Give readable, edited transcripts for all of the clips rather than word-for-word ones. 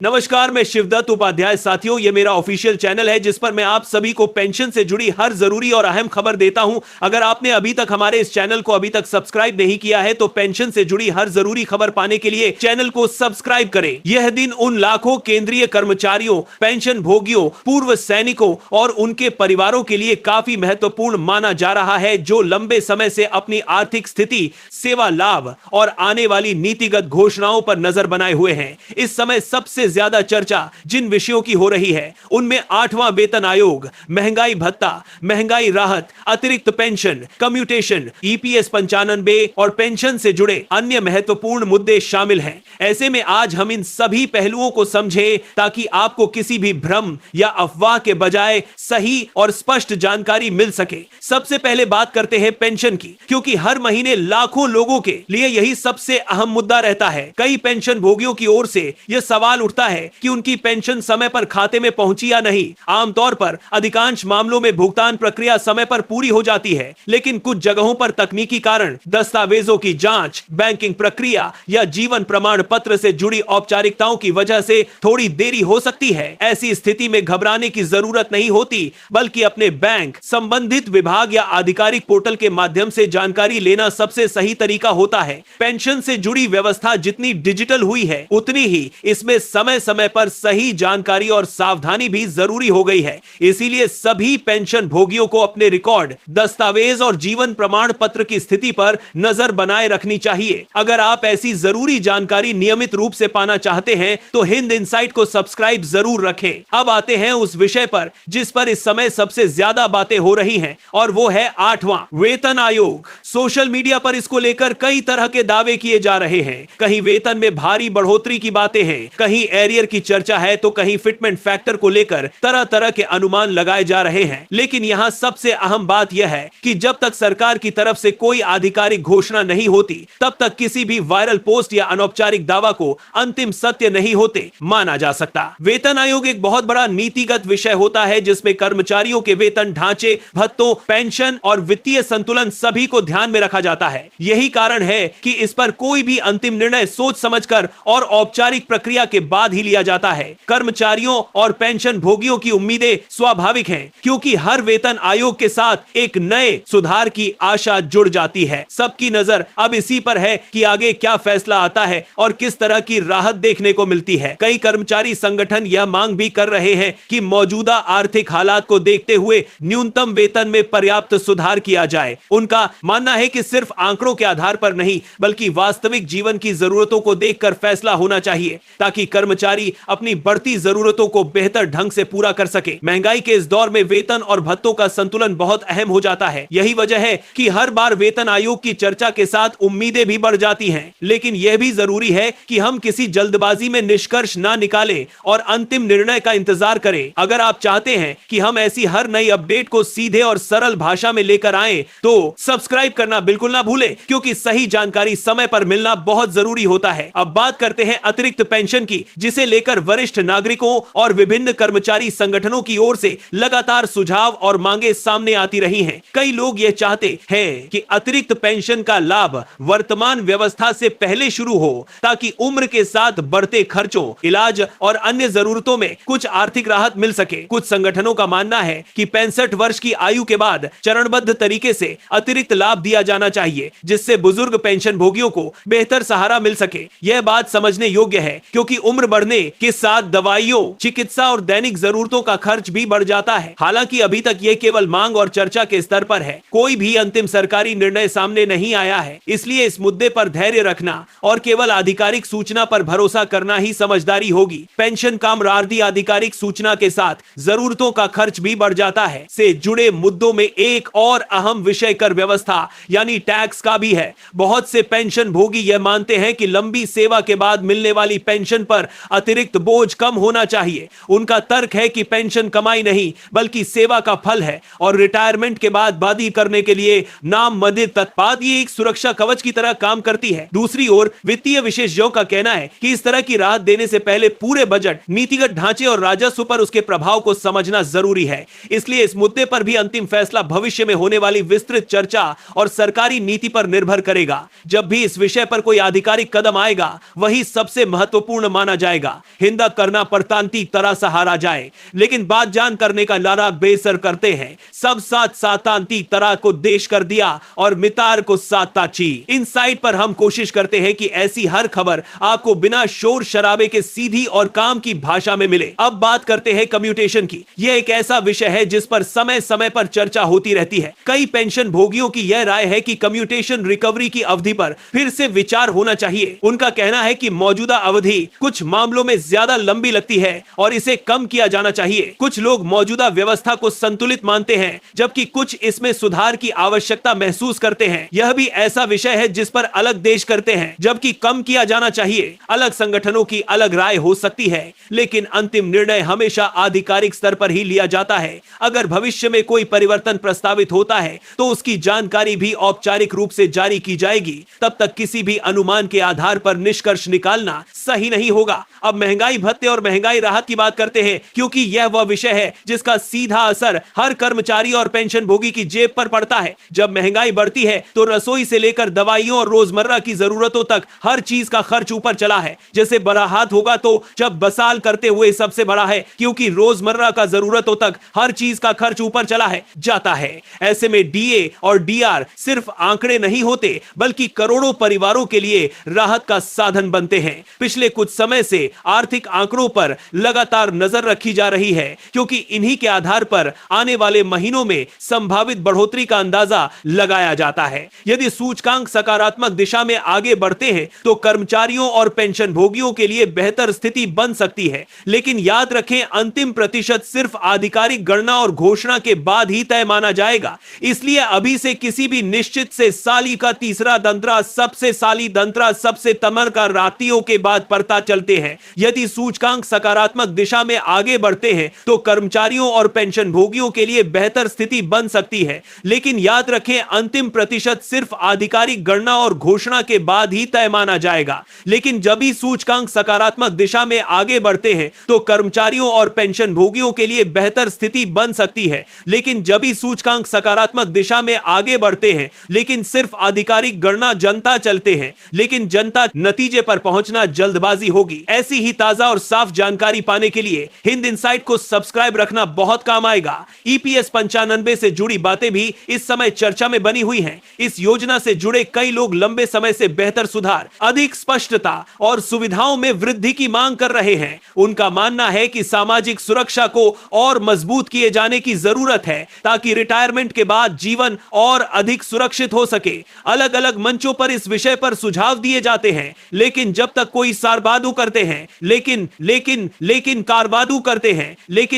नमस्कार, मैं शिवदत्त उपाध्याय। साथियों, ये मेरा ऑफिशियल चैनल है जिस पर मैं आप सभी को पेंशन से जुड़ी हर जरूरी और अहम खबर देता हूं। अगर आपने अभी तक हमारे इस चैनल को अभी तक सब्सक्राइब नहीं किया है तो पेंशन से जुड़ी हर जरूरी खबर पाने के लिए चैनल को सब्सक्राइब करें। यह दिन उन लाखों केंद्रीय कर्मचारियों, पेंशन भोगियों, पूर्व सैनिकों और उनके परिवारों के लिए काफी महत्वपूर्ण माना जा रहा है जो लंबे समय से अपनी आर्थिक स्थिति, सेवा लाभ और आने वाली नीतिगत घोषणाओं पर नजर बनाए हुए हैं। इस समय सबसे ज्यादा चर्चा जिन विषयों की हो रही है उनमें 8वां वेतन आयोग, महंगाई भत्ता, महंगाई राहत, अतिरिक्त पेंशन, कम्यूटेशन, ईपीएस 95 और पेंशन से जुड़े अन्य महत्वपूर्ण मुद्दे शामिल हैं। ऐसे में आज हम इन सभी पहलुओं को समझें ताकि आपको किसी भी भ्रम या अफवाह के बजाय सही और स्पष्ट जानकारी मिल सके। सबसे पहले बात करते हैं पेंशन की, क्योंकि हर महीने लाखों लोगों के लिए यही सबसे अहम मुद्दा रहता है। कई पेंशन भोगियों की ओर से यह सवाल उठता है कि उनकी पेंशन समय पर खाते में पहुंची या नहीं। आमतौर पर अधिकांश मामलों में भुगतान प्रक्रिया समय पर पूरी हो जाती है, लेकिन कुछ जगहों पर तकनीकी कारण, दस्तावेजों की जांच, बैंकिंग प्रक्रिया या जीवन प्रमाण पत्र से जुड़ी औपचारिकताओं की वजह से थोड़ी देरी हो सकती है। ऐसी स्थिति में घबराने की जरूरत नहीं होती, बल्कि अपने बैंक, संबंधित विभाग या आधिकारिक पोर्टल के माध्यम से जानकारी लेना सबसे सही तरीका होता है। पेंशन से जुड़ी व्यवस्था जितनी डिजिटल हुई है उतनी ही इसमें समय समय पर सही जानकारी और सावधानी भी जरूरी हो गई है। इसीलिए सभी पेंशन भोगियों को अपने रिकॉर्ड, दस्तावेज और जीवन प्रमाण पत्र की स्थिति पर नजर बनाए रखनी चाहिए। अगर आप ऐसी जरूरी जानकारी नियमित रूप से पाना चाहते हैं तो हिंद इनसाइट को सब्सक्राइब जरूर रखें। अब आते हैं उस विषय पर जिस पर इस समय सबसे ज्यादा बातें हो रही हैं, और वो है 8वां वेतन आयोग। सोशल मीडिया पर इसको लेकर कई तरह के दावे किए जा रहे हैं। कहीं वेतन में भारी बढ़ोतरी की बातें हैं, कहीं एरियर की चर्चा है, तो कहीं फिटमेंट फैक्टर को लेकर तरह तरह के अनुमान लगाए जा रहे हैं। लेकिन यहां सबसे अहम बात यह है कि जब तक सरकार की तरफ से कोई आधिकारिक घोषणा नहीं होती तब तक किसी भी वायरल पोस्ट या अनौपचारिक दावा को अंतिम सत्य नहीं होते माना जा सकता। वेतन आयोग एक बहुत बड़ा नीतिगत विषय होता है जिसमें कर्मचारियों के वेतन ढांचे, भत्तों, पेंशन और वित्तीय संतुलन सभी को ध्यान में रखा जाता है। यही कारण है कि इस पर कोई भी अंतिम निर्णय सोच समझकर और औपचारिक प्रक्रिया के बाद ही लिया जाता है। कर्मचारियों और पेंशन भोगियों की उम्मीदें स्वाभाविक हैं, क्योंकि हर वेतन आयोग के साथ एक नए सुधार की आशा जुड़ जाती है। सबकी नजर अब इसी पर है कि आगे क्या फैसला आता है और किस तरह की राहत देखने को मिलती है। कई कर्मचारी संगठन यह मांग भी कर रहे हैं कि मौजूदा आर्थिक हालात को देखते हुए न्यूनतम वेतन में पर्याप्त सुधार किया जाए। उनका मानना है कि सिर्फ आंकड़ों के आधार पर नहीं, बल्कि वास्तविक जीवन की जरूरतों को देखकर फैसला होना चाहिए, ताकि कर्मचारी अपनी बढ़ती जरूरतों को बेहतर ढंग से पूरा कर सके। महंगाई के इस दौर में वेतन और भत्तों का संतुलन बहुत अहम हो जाता है। यही वजह है कि हर बार वेतन आयोग की चर्चा के साथ उम्मीदें भी बढ़ जाती हैं। लेकिन यह भी जरूरी है कि हम किसी जल्दबाजी में निष्कर्ष ना निकालें और अंतिम निर्णय का इंतजार करें। अगर आप चाहते हैं कि हम ऐसी हर नई अपडेट को सीधे और सरल भाषा में लेकर आएं, तो सब्सक्राइब करना बिल्कुल ना भूलें, क्योंकि सही जानकारी समय पर मिलना बहुत जरूरी होता है। अब बात करते हैं अतिरिक्त पेंशन की, जिसे लेकर वरिष्ठ नागरिकों और विभिन्न कर्मचारी संगठनों की ओर से लगातार सुझाव और मांगे सामने आती रही हैं। कई लोग ये चाहते हैं कि अतिरिक्त पेंशन का लाभ वर्तमान व्यवस्था से पहले शुरू हो, ताकि उम्र के साथ बढ़ते खर्चों, इलाज और अन्य जरूरतों में कुछ आर्थिक राहत मिल सके। कुछ संगठनों का मानना है कि 65 वर्ष की आयु के बाद चरणबद्ध तरीके से अतिरिक्त लाभ दिया जाना चाहिए, जिससे बुजुर्ग पेंशन भोगियों को बेहतर सहारा मिल सके। यह बात समझने योग्य है, क्योंकि उम्र बढ़ने के साथ दवाइयों, चिकित्सा और दैनिक जरूरतों का खर्च भी बढ़ जाता है। हालांकि अभी तक यह केवल मांग और चर्चा के स्तर पर है। कोई भी अंतिम सरकारी निर्णय सामने नहीं आया है, इसलिए इस मुद्दे पर धैर्य रखना और केवल आधिकारिक सूचना पर भरोसा करना ही समझदारी होगी। पेंशन कामयार्दी आधिकारिक सूचना के साथ जरूरतों का खर्च भी बढ़ जाता है से जुड़े मुद्दों में एक और अहम विषय कर व्यवस्था यानी टैक्स का भी है। बहुत से पेंशन भोगी यह मानते हैं कि लंबी सेवा के बाद मिलने वाली पेंशन पर अतिरिक्त बोझ कम होना चाहिए। उनका तर्क है कि पेंशन कमाई नहीं, बल्कि सेवा का फल है और रिटायरमेंट के बाद वादी करने के लिए नामंदित तत्पाद ये एक सुरक्षा कवच की तरह काम करती है। दूसरी ओर वित्तीय विशेषज्ञों का कहना है कि इस तरह की राहत देने से पहले पूरे बजट, नीतिगत ढांचे और राजस्व पर उसके प्रभाव को समझना जरूरी है। इसलिए इस मुद्दे पर भी अंतिम फैसला भविष्य में होने वाली विस्तृत चर्चा और सरकारी नीति पर निर्भर करेगा। जब भी इस विषय पर कोई आधिकारिक कदम आएगा, वही सबसे महत्वपूर्ण माना जाएगा। जाएगा। हिंदा करना परतांती तरह सहारा जाए, लेकिन बात जान करने का लारा बेसर करते हैं। सब साथ सातांती तरह को देश कर दिया और मितार को साताची। इन साइट पर हम कोशिश करते हैं कि ऐसी हर खबर आपको बिना शोर शराबे के सीधी और काम की भाषा में मिले। अब बात करते हैं कम्यूटेशन की। यह एक ऐसा विषय है जिस पर समय समय पर चर्चा होती रहती है। कई पेंशन भोगियों की यह राय है कि कम्यूटेशन रिकवरी की अवधि पर फिर से विचार होना चाहिए। उनका कहना है कि मौजूदा अवधि कुछ मामलों में ज्यादा लंबी लगती है और इसे कम किया जाना चाहिए। कुछ लोग मौजूदा व्यवस्था को संतुलित मानते हैं, जबकि कुछ इसमें सुधार की आवश्यकता महसूस करते हैं। यह भी ऐसा विषय है जिस पर अलग देश करते हैं, जबकि कम किया जाना चाहिए। अलग संगठनों की अलग राय हो सकती है, लेकिन अंतिम निर्णय हमेशा आधिकारिक स्तर पर ही लिया जाता है। अगर भविष्य में कोई परिवर्तन प्रस्तावित होता है तो उसकी जानकारी भी औपचारिक रूप से जारी की जाएगी। तब तक किसी भी अनुमान के आधार पर निष्कर्ष निकालना सही नहीं होगा। अब महंगाई भत्ते और महंगाई राहत की बात करते हैं, क्योंकि यह वह विषय है जिसका सीधा असर हर कर्मचारी और पेंशन भोगी की जेब पर पड़ता है। जब महंगाई बढ़ती है तो रसोई से लेकर दवाइयों और रोजमर्रा की जरूरतों तक हर चीज का खर्च ऊपर चला है। जैसे बड़ा हाथ होगा तो जब बसाल करते हुए सबसे बड़ा है, क्योंकि रोजमर्रा का जरूरतों तक हर चीज का खर्च ऊपर चला है जाता है। ऐसे में डीए और डीआर सिर्फ आंकड़े नहीं होते, बल्कि करोड़ों परिवारों के लिए राहत का साधन बनते हैं। पिछले कुछ समय से आर्थिक आंकड़ों पर लगातार नजर रखी जा रही है, क्योंकि इन्हीं के आधार पर आने वाले महीनों में संभावित बढ़ोतरी का अंदाजा लगाया जाता है। यदि सूचकांक सकारात्मक दिशा में आगे बढ़ते हैं तो कर्मचारियों और पेंशन भोगियों के लिए बेहतर स्थिति बन सकती है। लेकिन याद रखें, अंतिम प्रतिशत सिर्फ आधिकारिक गणना और घोषणा के बाद ही तय माना जाएगा। इसलिए अभी से किसी भी निश्चित से साली का तीसरा दंतरा सबसे साली दंतरा सबसे तमर का रातियों के बाद पता चलते हैं। यदि सूचकांक सकारात्मक दिशा में आगे बढ़ते हैं तो कर्मचारियों और पेंशन भोगियों के लिए बेहतर स्थिति बन सकती है। लेकिन याद रखें, अंतिम प्रतिशत सिर्फ आधिकारिक गणना और घोषणा के बाद ही तय माना जाएगा। लेकिन जब भी सूचकांक सकारात्मक दिशा में आगे बढ़ते हैं तो कर्मचारियों और पेंशन भोगियों के लिए बेहतर स्थिति बन सकती है। लेकिन जब भी सूचकांक सकारात्मक दिशा में आगे बढ़ते हैं, लेकिन सिर्फ आधिकारिक गणना जनता चलते हैं, लेकिन जनता नतीजे पर पहुंचना जल्दबाजी होगी। ऐसी ही ताजा और साफ जानकारी पाने के लिए हिंद इनसाइट को सब्सक्राइब रखना बहुत काम आएगा। ईपीएस 95 से जुड़ी बातें भी इस समय चर्चा में बनी हुई हैं। इस योजना से जुड़े कई लोग लंबे समय से बेहतर सुधार, अधिक स्पष्टता और सुविधाओं में वृद्धि की मांग कर रहे हैं। उनका मानना है कि सामाजिक सुरक्षा को और मजबूत किए जाने की जरूरत है, ताकि रिटायरमेंट के बाद जीवन और अधिक सुरक्षित हो सके। अलग अलग मंचों पर इस विषय पर सुझाव दिए जाते हैं, लेकिन जब तक कोई कारवादू करते हैं, लेकिन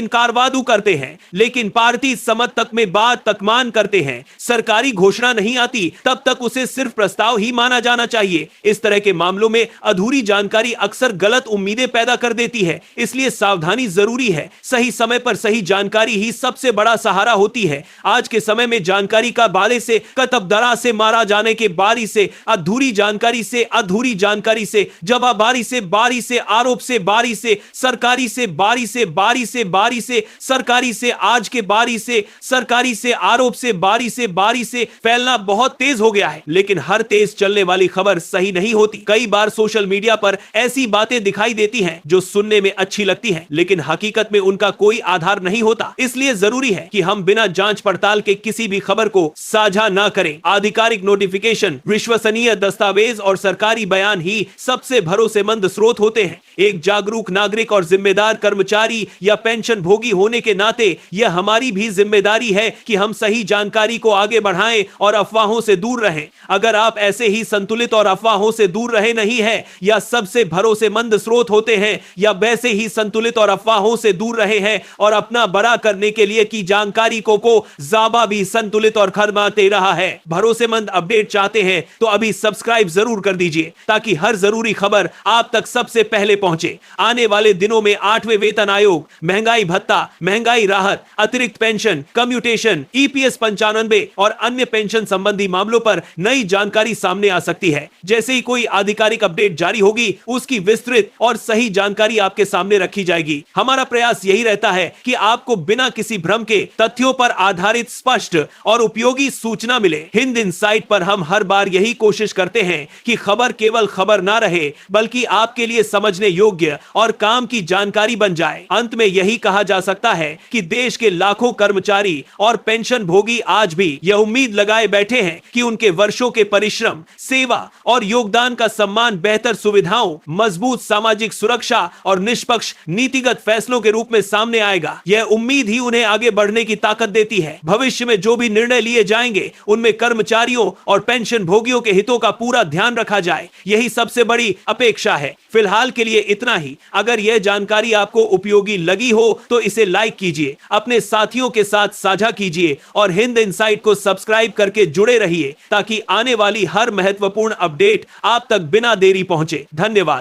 कारवादू करते हैं, लेकिन पार्टी समझ तक में बात तकमान करते हैं, सरकारी घोषणा नहीं आती, तब तक उसे सिर्फ प्रस्ताव ही माना जाना चाहिए। इस तरह के मामलों में अधूरी जानकारी अक्सर गलत उम्मीदें पैदा कर देती है, इसलिए सावधानी जरूरी है। सही समय पर सही जानकारी ही सबसे बड़ा सहारा होती है। आज के समय में जानकारी का बाले से कतबदरा से मारा जाने के बारी से, अधूरी जानकारी से जवाबारी से, बारी से, आरोप से, बारी से, सरकारी से, बारी से, बारी से, बारी से, सरकारी से, आज के बारी से, सरकारी से, आरोप से, बारी से फैलना बहुत तेज हो गया है। लेकिन हर तेज चलने वाली खबर सही नहीं होती। कई बार सोशल मीडिया पर ऐसी बातें दिखाई देती हैं जो सुनने में अच्छी लगती हैं, लेकिन हकीकत में उनका कोई आधार नहीं होता। इसलिए जरूरी है कि हम बिना जांच पड़ताल के किसी भी खबर को साझा न करें। आधिकारिक नोटिफिकेशन, विश्वसनीय दस्तावेज और सरकारी बयान ही सबसे भरोसेमंद स्रोत होते हैं। एक जागरूक नागरिक और जिम्मेदार कर्मचारी या पेंशन भोगी होने के नाते यह हमारी भी जिम्मेदारी है कि हम सही जानकारी को आगे बढ़ाएं और अफवाहों से दूर रहें। अगर आप ऐसे ही संतुलित और अफवाहों से दूर रहे नहीं हैं, या सबसे भरोसेमंद स्रोत होते हैं, या वैसे ही संतुलित और अफवाहों से दूर रहे हैं और अपना बड़ा करने के लिए की जानकारी को जाबा भी संतुलित और खरमाते रहा है। भरोसेमंद अपडेट चाहते हैं तो अभी सब्सक्राइब जरूर कर दीजिए, ताकि हर जरूरी खबर आप तक सबसे पहले पहुंचे। आने वाले दिनों में 8वें वेतन आयोग, महंगाई भत्ता, महंगाई राहत, अतिरिक्त पेंशन, कम्यूटेशन, ईपीएस 95 और अन्य पेंशन संबंधी मामलों पर नई जानकारी सामने आ सकती है। जैसे ही कोई आधिकारिक अपडेट जारी होगी, उसकी विस्तृत और सही जानकारी आपके सामने रखी जाएगी। हमारा प्रयास यही रहता है कि आपको बिना किसी भ्रम के तथ्यों पर आधारित स्पष्ट और उपयोगी सूचना मिले। हिंद इनसाइट पर हम हर बार यही कोशिश करते हैं कि खबर केवल खबर ना रहे, बल्कि आपके लिए समझने योग्य और काम की जानकारी बन जाए। अंत में यही कहा जा सकता है कि देश के लाखों कर्मचारी और पेंशन भोगी आज भी यह उम्मीद लगाए बैठे हैं कि उनके वर्षों के परिश्रम, सेवा और योगदान का सम्मान बेहतर सुविधाओं, मजबूत सामाजिक सुरक्षा और निष्पक्ष नीतिगत फैसलों के रूप में सामने आएगा। यह उम्मीद ही उन्हें आगे बढ़ने की ताकत देती है। भविष्य में जो भी निर्णय लिए जाएंगे उनमें कर्मचारियों और पेंशन भोगियों के हितों का पूरा ध्यान रखा जाए, यही सबसे बड़ी अपेक्षा है। फिलहाल के लिए इतना ही। अगर यह जानकारी आपको उपयोगी लगी हो तो इसे लाइक कीजिए, अपने साथियों के साथ साझा कीजिए और हिंद इनसाइट को सब्सक्राइब करके जुड़े रहिए ताकि आने वाली हर महत्वपूर्ण अपडेट आप तक बिना देरी पहुंचे। धन्यवाद।